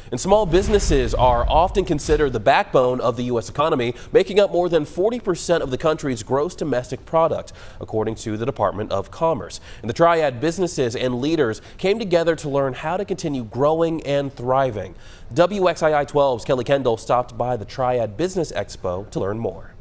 And small businesses are often considered the backbone of the U.S. economy, making up more than 40% of the country's gross domestic product, according to the Department of Commerce. And the Triad businesses and leaders came together to learn how to continue growing and thriving. WXII 12's Kelly Kendall stopped by the Triad Business Expo to learn more.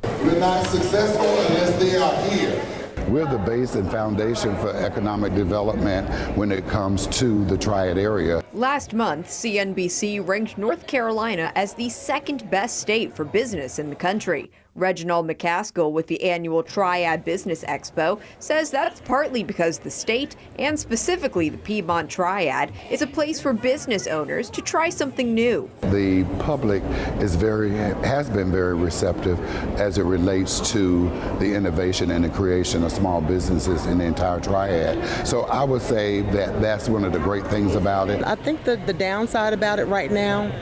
We're not successful unless they are here. We're the base and foundation for economic development when it comes to the Triad area. Last month, CNBC ranked North Carolina as the second best state for business in the country. Reginald McCaskill with the annual Triad Business Expo says that's partly because the state, and specifically the Piedmont Triad, is a place for business owners to try something new. The public has been very receptive as it relates to the innovation and the creation of small businesses in the entire Triad. So I would say that that's one of the great things about it. I think the downside about it right now,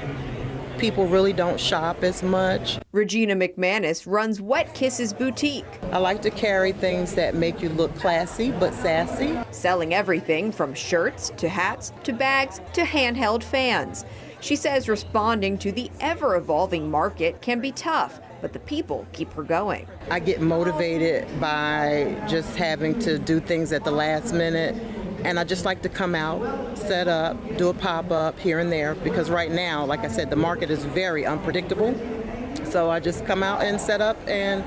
people really don't shop as much. Regina McManus runs Wet Kisses Boutique. I like to carry things that make you look classy but sassy. Selling everything from shirts to hats to bags to handheld fans. She says responding to the ever-evolving market can be tough, but the people keep her going. I get motivated by just having to do things at the last minute. And I just like to come out, set up, do a pop-up here and there, because right now, like I said, the market is very unpredictable. So I just come out and set up and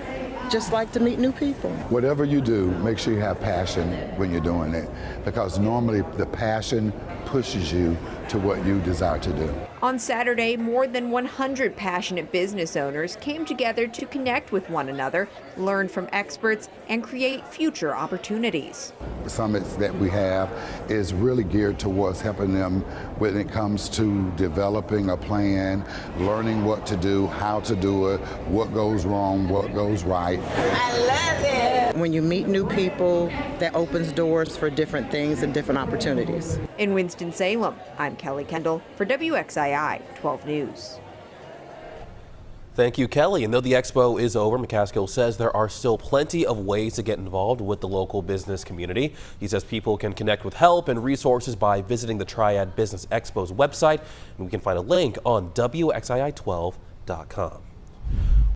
just like to meet new people. Whatever you do, make sure you have passion when you're doing it, because normally the passion pushes you to what you desire to do. On Saturday, more than 100 passionate business owners came together to connect with one another, learn from experts, and create future opportunities. The summits that we have is really geared towards helping them when it comes to developing a plan, learning what to do, how to do it, what goes wrong, what goes right. I love it! When you meet new people, that opens doors for different things and different opportunities. In Winston-Salem, I'm Kelly Kendall for WXII 12 News. Thank you, Kelly. And though the expo is over, McCaskill says there are still plenty of ways to get involved with the local business community. He says people can connect with help and resources by visiting the Triad Business Expo's website, and we can find a link on WXII12.com.